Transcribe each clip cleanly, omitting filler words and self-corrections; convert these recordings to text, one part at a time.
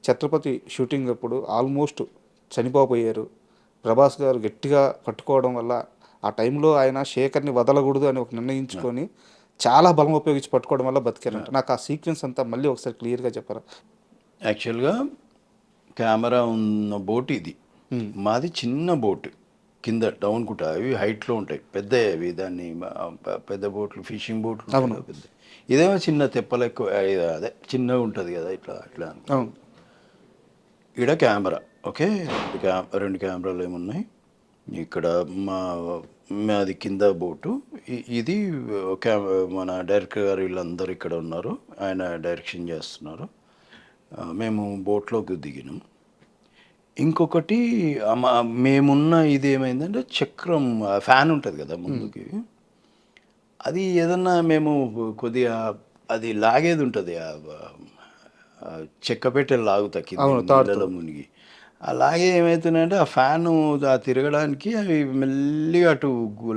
Chhatrapati shooting అప్పుడు almost చనిపోయారు. ప్రభాస్ గారు గట్టిగా పట్టుకోవడం వల్ల ఆ టైంలో ఆయన శేఖర్ని వదలకూడదు అని ఒక నిర్ణయించుకొని చాలా బలం ఉపయోగించి పట్టుకోవడం వల్ల బతికారంట. నాకు ఆ సీక్వెన్స్ అంతా మళ్ళీ ఒకసారి క్లియర్గా చెప్పారా? యాక్చువల్గా కెమెరా ఉన్న బోట్ ఇది. మాది చిన్న బోట్, కింద డౌన్ కుట అవి హైట్లో ఉంటాయి, పెద్ద అవి. దాన్ని పెద్ద బోట్లు, ఫిషింగ్ బోట్లు ఉంటాయి కదా, పెద్ద. ఇదేమో చిన్న తెప్పలెక్కువ, అదే చిన్నగా ఉంటుంది కదా, ఇట్లా ఇట్లా. ఈడ కెమెరా, ఓకే. రెండు కెమెరాలు ఏమున్నాయి ఇక్కడ. మాది కింద బోటు, ఇది మన డైరెక్టర్ గారు వీళ్ళందరూ ఇక్కడ ఉన్నారు, ఆయన డైరెక్షన్ చేస్తున్నారు. మేము బోట్లోకి దిగినాం. ఇంకొకటి మేమున్న ఇది ఏమైందంటే చక్రం, ఫ్యాన్ ఉంటుంది కదా ముందుకి, అది ఏదన్నా మేము కొద్దిగా అది లాగేది ఉంటుంది, చెక్క పెట్టెలు లాగుతా కింద మునిగి. అలాగే ఏమవుతుందంటే ఆ ఫ్యాను తిరగడానికి అవి మెల్లిగా అటు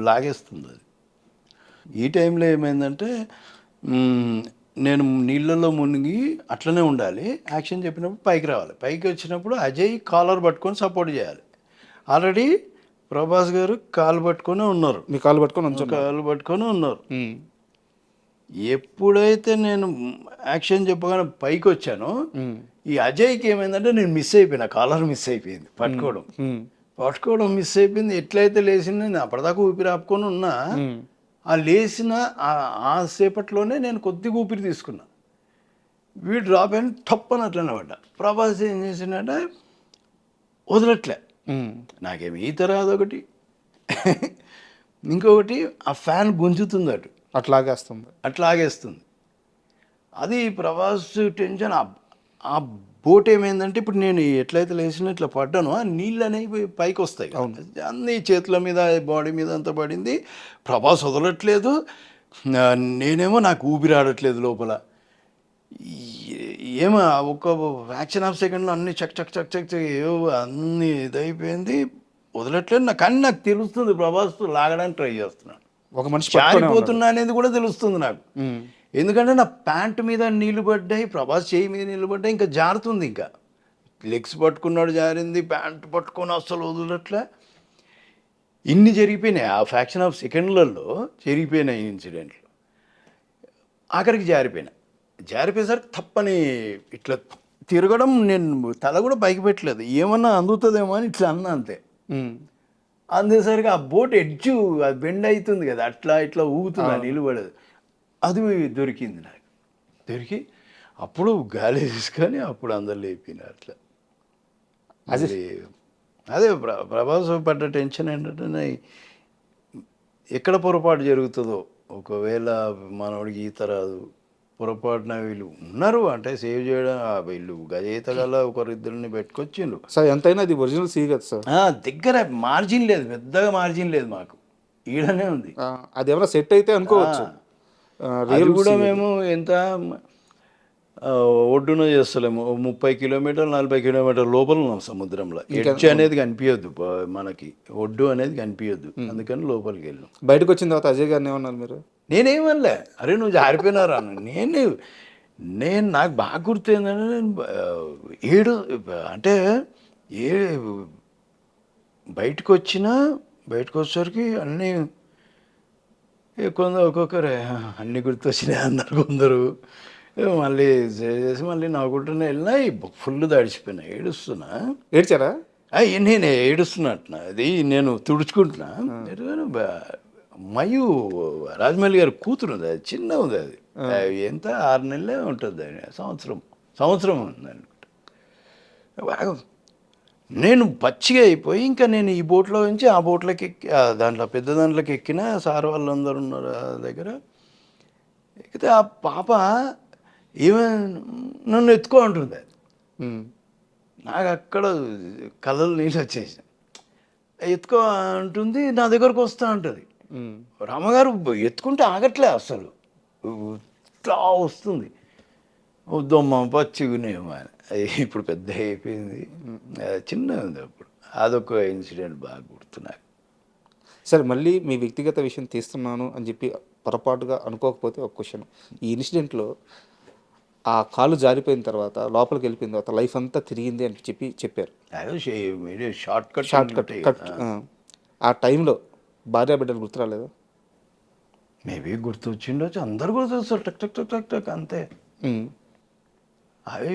లాగేస్తుంది అది. ఈ టైంలో ఏమైందంటే నేను నీళ్ళలో మునిగి అట్లనే ఉండాలి, యాక్షన్ చెప్పినప్పుడు పైకి రావాలి. పైకి వచ్చినప్పుడు అజయ్ కాలర్ పట్టుకొని సపోర్ట్ చేయాలి. ఆల్రెడీ ప్రభాస్ గారు కాలు పట్టుకొని ఉన్నారు, మీ కాలు పట్టుకొని ఉన్నారు. ఎప్పుడైతే నేను యాక్షన్ చెప్పగానే పైకి వచ్చానో, ఈ అజయ్కి ఏమైందంటే నేను మిస్ అయిపోయినా, కాలర్ మిస్ అయిపోయింది, పట్టుకోవడం మిస్ అయిపోయింది. ఎట్లయితే లేచింది, నేను అప్పటిదాకా ఊపిరి ఆపుకొని ఉన్నా, ఆ లేచిన ఆ సేపట్లోనే నేను కొద్దిగా ఊపిరి తీసుకున్నా. వీడు డ్రాప్ అయిన టప్పని అట్లనే పడ్డా. ప్రభాస్ ఏం చేసిందంటే వదలట్లే. నాకేమి ఈత రాదు ఒకటి, ఇంకొకటి ఆ ఫ్యాన్ గుంజుతుంది అటు, అట్లాగేస్తుంది. అది ప్రభాస్ టెన్షన్. ఆ బోట్ ఏమైందంటే ఇప్పుడు నేను ఎట్లయితే లేచిన ఇట్లా పడ్డానో ఆ నీళ్ళు అనేవి పైకి వస్తాయి, అన్ని చేతుల మీద బాడీ మీద అంతా పడింది. ప్రభాస్ వదలట్లేదు, నేనేమో నాకు ఊపిరి ఆడట్లేదు లోపల. ఏమో ఒక ఫ్రాక్షన్ ఆఫ్ సెకండ్లో అన్ని చక్ చక్ చక్ చక్ చక్ ఏవో అన్నీ ఇదైపోయింది, వదలట్లేదు. కానీ నాకు తెలుస్తుంది ప్రభాస్ లాగడానికి ట్రై చేస్తున్నాను, ఒక మనిషి జారిపోతున్నా అనేది కూడా తెలుస్తుంది నాకు. ఎందుకంటే నా ప్యాంట్ మీద నీళ్ళు పడ్డాయి, ప్రభాస్ చేయి మీద నీళ్ళు పడ్డాయి, ఇంకా జారుతుంది. ఇంకా లెగ్స్ పట్టుకున్నాడు, జారింది, ప్యాంట్ పట్టుకొని అస్సలు వదలట్లే. ఇన్ని జరిగిపోయినాయి, ఆ ఫ్రాక్షన్ ఆఫ్ సెకండ్లలో జరిగిపోయినాయి ఇన్సిడెంట్లు. ఆఖరికి జారిపోయేసరికి తప్పని ఇట్లా తిరగడం, నేను తల కూడా పైకి పెట్టలేదు, ఏమన్నా అందుతుందేమో అని ఇట్లా అన్నా అంతే. అందేసరికి ఆ బోట్ ఎడ్జు అది బెండ్ అవుతుంది కదా, అట్లా ఇట్లా ఊగుతుంది, నిలబడదు. అది దొరికింది నాకు, దొరికి అప్పుడు గాలి తీసుకొని అప్పుడు అందరు లేపినారు అట్లా. అదే ప్రభాస్ పడ్డ టెన్షన్ ఏంటంటే, ఎక్కడ పొరపాటు జరుగుతుందో, ఒకవేళ మనోడికి ఈత రాదు, పొరపాటున వీళ్ళు ఉన్నారు అంటే సేవ్ చేయడం, వీళ్ళు గజయిత గల ఒకరిద్దరిని పెట్టుకొచ్చిండ్రు సార్. ఎంతైనా అది ఒరిజినల్ సీ కదా సార్, దగ్గర మార్జిన్ లేదు, పెద్దగా మార్జిన్ లేదు మాకు, ఈడనే ఉంది. అది ఏమైనా సెట్ అయితే అనుకోవచ్చు. అది కూడా మేము ఎంత ఒడ్డున చేస్తలేము, 30 కిలోమీటర్లు 40 కిలోమీటర్ల లోపల ఉన్నాం సముద్రంలో. ఎడ్జ్ అనేది కనిపించద్దు మనకి, ఒడ్డు అనేది కనిపించద్దు, అందుకని లోపలికి వెళ్ళాం. బయటకు వచ్చిన తర్వాత అజయ్ గారిని ఏమన్నారు మీరు? నేనేమనలే, అరే నువ్వు జారిపోయినారా అన్న. నేను నాకు బాగా గుర్తు ఏంటంటే, నేను అంటే బయటకు వచ్చేసరికి అన్నీ ఒక్కొక్కరే అన్నీ గుర్తొచ్చినాయి అన్నారు కొందరు. మళ్ళీ చేసి మళ్ళీ నవ్వుకుంటూనే వెళ్ళినా, ఫుల్ తడిచిపోయినా, ఏడుస్తున్నా. ఏడ్చారా? నేను ఏడుస్తున్నట్టున్నా, అది నేను తుడుచుకుంటున్నా. మయు రాజమౌళి గారి కూతురు ఉంది, అది చిన్న ఉంది, అది ఎంత 6 నెలలే ఉంటుంది, సంవత్సరం ఉంది అనుకుంటా. నేను పచ్చిగా అయిపోయి ఇంకా నేను ఈ బోట్లో నుంచి ఆ బోట్లోకి ఎక్కి, దాంట్లో పెద్ద దాంట్లోకి ఎక్కిన, సార్ వాళ్ళందరూ ఉన్నారు దగ్గర. ఎక్కితే ఆ పాప నన్ను ఎత్తుకో అంటుంది. నాకు అక్కడ కళ్ళలు నీళ్ళు వచ్చేసి, ఎత్తుకో అంటుంది, నా దగ్గరకు వస్తా ఉంటుంది. రామగారు ఎత్తుకుంటే ఆగట్లే అసలు, ఇట్లా వస్తుంది. వద్దమ్మ పచ్చిగునేమో అని. ఇప్పుడు పెద్ద అయిపోయింది, చిన్నగా ఉంది అప్పుడు. అదొక ఇన్సిడెంట్ బాగా గుర్తున్నాయి. సరే, మళ్ళీ మీ వ్యక్తిగత విషయం తీస్తున్నాను అని చెప్పి పొరపాటుగా అనుకోకపోతే ఒక క్వశ్చన్. ఈ ఇన్సిడెంట్లో ఆ కాలు జారిపోయిన తర్వాత లోపలికి వెళ్ళిపోయిన తర్వాత లైఫ్ అంతా తిరిగింది అని చెప్పారు. అదే షార్ట్ కట్ షార్ట్ కట్ ఆ టైంలో భార్య బిడ్డలు గుర్తు రాలేదు. మేబీ గుర్తొచ్చిండొచ్చు, అందరు గుర్తొస్తారు, టక్ టక్ టక్ టక్ టక్ అంతే. అవి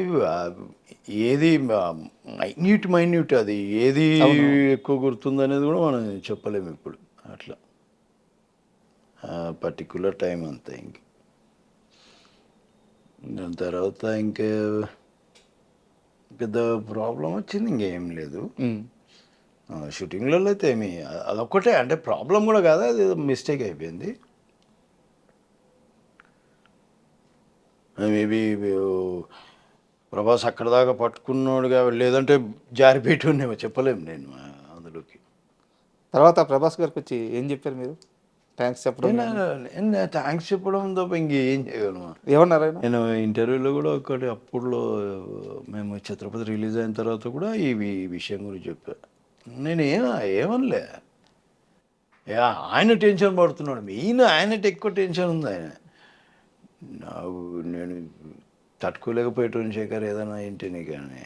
ఏది మైన్యూట్ అది ఏది ఎక్కువ గుర్తుంది అనేది కూడా మనం చెప్పలేము ఇప్పుడు. అట్లా పర్టికులర్ టైం అంతే. ఇంక దాని తర్వాత ఇంకే పెద్ద ప్రాబ్లం వచ్చింది, ఇంకేం లేదు. షూటింగ్లలో అయితే ఏమి అదొక్కటే అంటే ప్రాబ్లం కూడా కాదు, అది మిస్టేక్ అయిపోయింది. మేబీ ప్రభాస్ అక్కడ దాకా పట్టుకున్నాడుగా, లేదంటే జారిపెట్టునేమో చెప్పలేము నేను అందులోకి. తర్వాత ప్రభాస్ గారికి వచ్చి ఏం చెప్పారు మీరు? థ్యాంక్స్ చెప్పడం నేను థ్యాంక్స్ చెప్పడం తప్ప ఇంకేం చేయగలను. ఏమన్నారు ఆయన? నేను ఇంటర్వ్యూలో కూడా ఒకటి అప్పుడులో మేము ఛత్రపతి రిలీజ్ అయిన తర్వాత కూడా ఈ విషయం గురించి చెప్పాను. నేను ఏమనలే. ఆయన టెన్షన్ పడుతున్నాడు, మెయిన్ ఆయనకి ఎక్కువ టెన్షన్ ఉంది. నేను తట్టుకోలేకపోయేటోని శేఖర్ ఏదైనా ఇంటిని, కానీ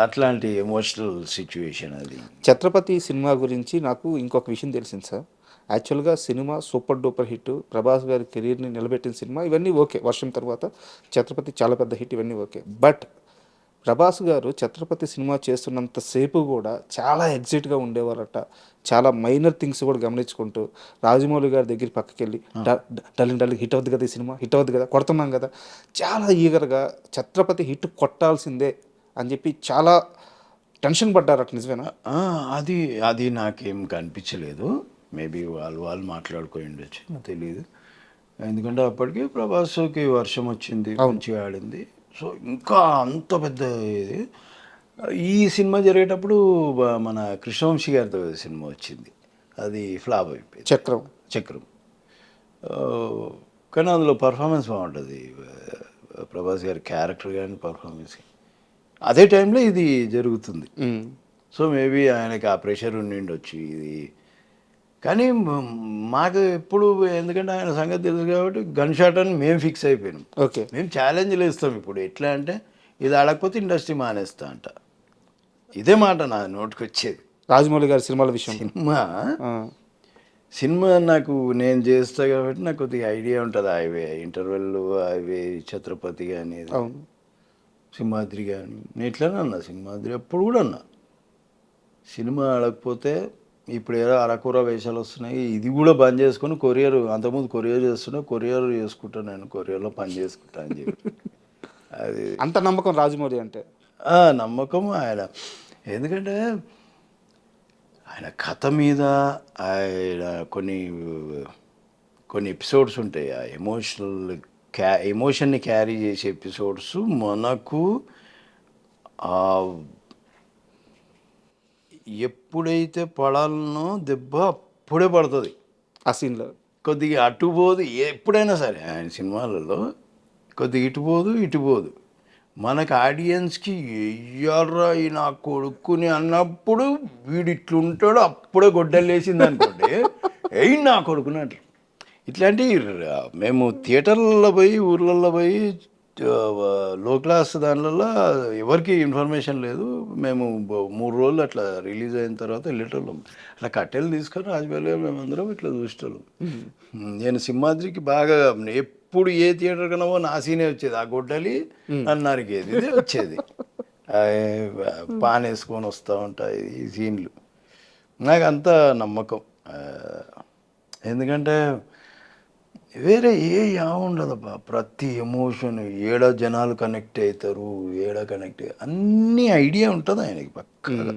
అట్లాంటి ఎమోషనల్ సిచ్యువేషన్ అది. ఛత్రపతి సినిమా గురించి నాకు ఇంకొక విషయం తెలిసింది సార్. యాక్చువల్గా cinema super duper hit, Prabhas గారి కెరీర్ని నిలబెట్టిన సినిమా, ఇవన్నీ ఓకే. వర్షం తర్వాత ఛత్రపతి చాలా పెద్ద హిట్, ఇవన్నీ ఓకే. బట్ ప్రభాస్ గారు ఛత్రపతి సినిమా చేస్తున్నంతసేపు కూడా చాలా ఎగ్జైట్గా ఉండేవారట. చాలా మైనర్ థింగ్స్ కూడా గమనించుకుంటూ రాజమౌళి గారి దగ్గర పక్కకి వెళ్ళి డార్లింగ్ హిట్ అవుద్ది కదా, ఈ సినిమా హిట్ అవుద్ది కదా, కొడుతున్నాం కదా, చాలా ఈగర్గా ఛత్రపతి హిట్ కొట్టాల్సిందే అని చెప్పి చాలా టెన్షన్ పడ్డారట. నిజమేనా? అది నాకేం కనిపించలేదు. మేబీ వాళ్ళు మాట్లాడుకొని ఉండొచ్చు, నాకు తెలియదు. ఎందుకంటే అప్పటికి ప్రభాస్కి వర్షం వచ్చింది, మంచిగా ఆడింది. సో ఇంకా అంత పెద్ద ఇది. ఈ సినిమా జరిగేటప్పుడు మన కృష్ణవంశీ గారితో సినిమా వచ్చింది, అది ఫ్లాప్ అయిపోయింది, చక్రం. కానీ అందులో పర్ఫార్మెన్స్ బాగుంటుంది, ప్రభాస్ గారి క్యారెక్టర్ కానీ పర్ఫార్మెన్స్. అదే టైంలో ఇది జరుగుతుంది. సో మేబీ ఆయనకి ఆ ప్రెషర్ ఉండిండొచ్చు ఇది. కానీ మాకు ఎప్పుడు, ఎందుకంటే ఆయన సంగతి తెలుసు కాబట్టి గన్ షాట్ అని మేము ఫిక్స్ అయిపోయినాం. ఓకే, మేము ఛాలెంజ్లు ఇస్తాం ఇప్పుడు. ఎట్లా అంటే ఇది ఆడకపోతే ఇండస్ట్రీ మానేస్తా అంట, ఇదే మాట నా నోటికి వచ్చేది. రాజమౌళి గారి సినిమాల విషయం, సినిమా నాకు నేను చేస్తా కాబట్టి నాకు కొద్దిగా ఐడియా ఉంటుంది. హైవే ఇంటర్వెల్, హైవే ఛత్రపతి కానీ, సింహాద్రి కానీ. నేను ఇట్లానే అన్నా, సింహాద్రి అప్పుడు కూడా అన్నా, సినిమా ఆడకపోతే ఇప్పుడు ఏదో అరకూర వేషాలు వస్తున్నాయి, ఇది కూడా బంద్ చేసుకొని కొరియర్, అంతకుముందు కొరియర్ చేస్తున్నా, కొరియర్ చేసుకుంటాను, నేను కొరియర్లో పని చేసుకుంటా అని చెప్పి. అది అంత నమ్మకం రాజమౌళి అంటే. నమ్మకం ఆయన. ఎందుకంటే ఆయన కథ మీద ఆయన కొన్ని ఎపిసోడ్స్ ఉంటాయి, ఆ ఎమోషన్ని క్యారీ చేసే ఎపిసోడ్స్ మనకు ఎప్పుడైతే పడాలనో దెబ్బ అప్పుడే పడుతుంది ఆ సీన్లో. కొద్దిగా అటుపోదు, ఎప్పుడైనా సరే ఆయన సినిమాలలో కొద్దిగా ఇటుపోదు. మనకు ఆడియన్స్కి ఎయ్యర్రా ఈ నా కొడుకుని అన్నప్పుడు వీడు ఇట్లుంటాడు, అప్పుడే గొడ్డలేసింది అనుకోండి, ఎయ్యి నా కొడుకుని అంటారు. ఇట్లాంటి మేము థియేటర్లలో పోయి, ఊర్లలో పోయి, లో క్లాస్ దానిలలో ఎవరికి ఇన్ఫర్మేషన్ లేదు. మేము 3 రోజులు అట్లా రిలీజ్ అయిన తర్వాత వెళ్ళేటోళ్ళం, అట్లా కట్టెలు తీసుకొని రాజమౌళి మేమందరం ఇట్లా చూసేటోళ్ళం. నేను సింహాద్రికి బాగా ఎప్పుడు ఏ థియేటర్ కన్నావో నా సీనే వచ్చేది, ఆ గొడ్డలి అన్నారికి ఇది వచ్చేది, పాన్ వేసుకొని వస్తూ ఉంటాయి ఈ సీన్లు. నాకు అంత నమ్మకం, ఎందుకంటే వేరే ఉండదబ్బా. ప్రతి ఎమోషన్ ఏడ జనాలు కనెక్ట్ అవుతారు, అన్నీ ఐడియా ఉంటుంది ఆయనకి పక్కగా.